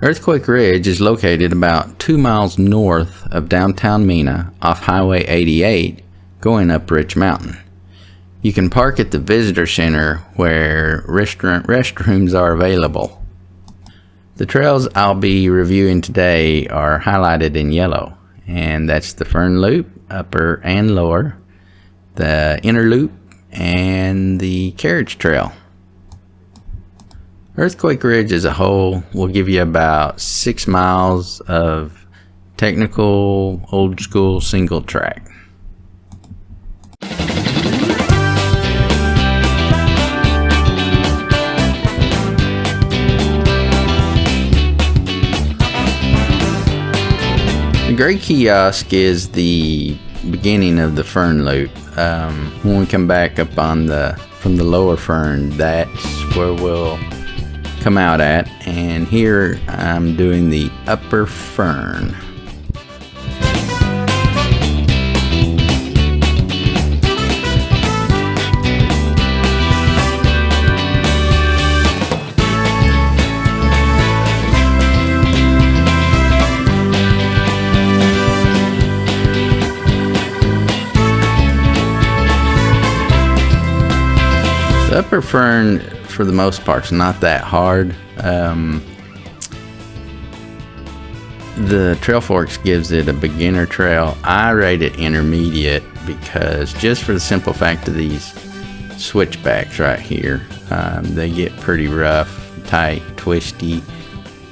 Earthquake Ridge is located about 2 miles north of downtown Mena off Highway 88 going up Rich Mountain. You can park at the visitor center where restrooms are available. The trails I'll be reviewing today are highlighted in yellow, and that's the Fern Loop, Upper and Lower, the Inner Loop, and the Carriage Trail. Earthquake Ridge as a whole will give you about 6 miles of technical, old school single track. The gray kiosk is the beginning of the Fern Loop. When we come back up on from the Lower Fern, that's where we'll come out at, and here I'm doing the Upper Fern. The Upper Fern, for the most part, is not that hard. The Trailforks gives it a beginner trail. I rate it intermediate because just for the simple fact of these switchbacks right here, they get pretty rough, tight, twisty,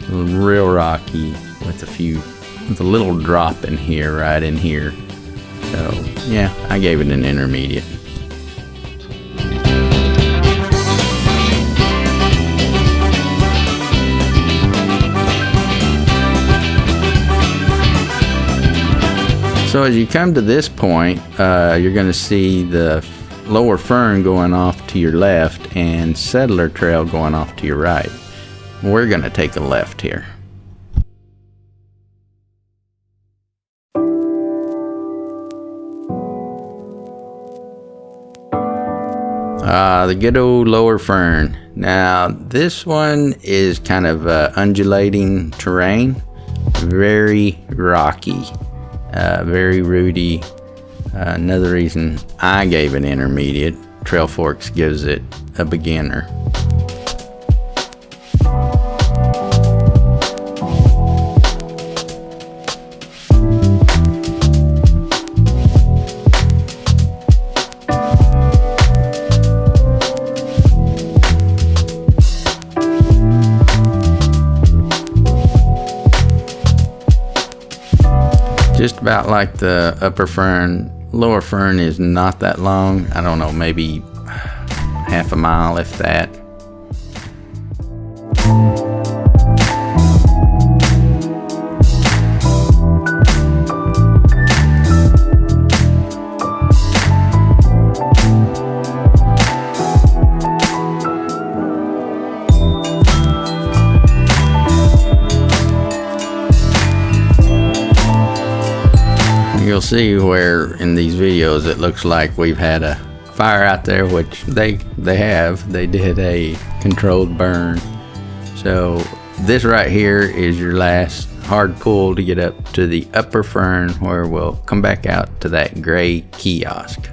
real rocky with a little drop in here, right in here. So yeah, I gave it an intermediate. So as you come to this point, you're going to see the Lower Fern going off to your left and Settler Trail going off to your right. We're going to take a left here. The good old Lower Fern. Now this one is kind of undulating terrain, very rocky. Very rooty. Another reason I gave it intermediate. Trailforks gives it a beginner. Just about like the Upper Fern. Lower Fern is not that long. I don't know, maybe half a mile if that. You'll see where in these videos it looks like we've had a fire out there, which they have. They did a controlled burn. So this right here is your last hard pull to get up to the Upper Fern, where we'll come back out to that gray kiosk.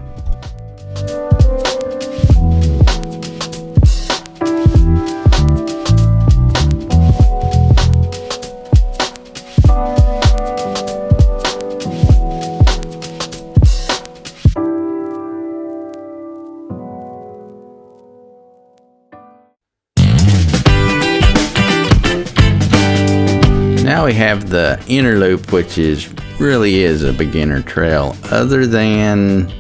Now we have the Inner Loop, which really is a beginner trail. Other than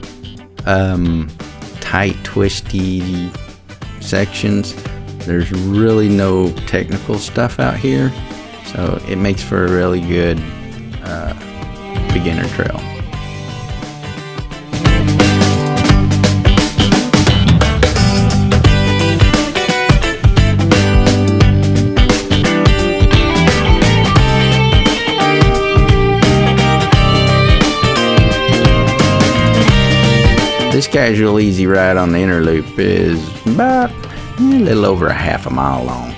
tight, twisty sections, there's really no technical stuff out here, so it makes for a really good beginner trail. This casual easy ride on the Inner Loop is about a little over a half a mile long.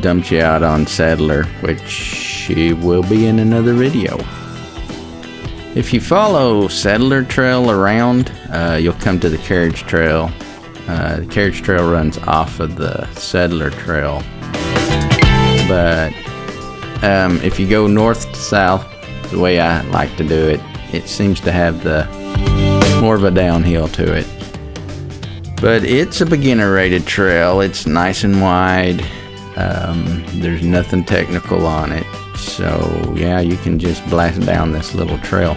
dumps you out on Settler, which will be in another video. If you follow Settler Trail around, you'll come to the Carriage Trail. The Carriage Trail runs off of the Settler Trail, but if you go north to south, the way I like to do it, it seems to have the more of a downhill to it. But it's a beginner rated trail. It's nice and wide. There's nothing technical on it, so yeah, you can just blast down this little trail.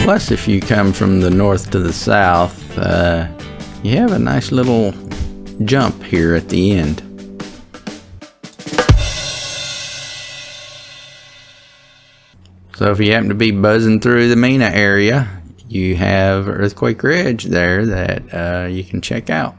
Plus, if you come from the north to the south, you have a nice little jump here at the end. So if you happen to be buzzing through the Mena area, you have Earthquake Ridge there that you can check out.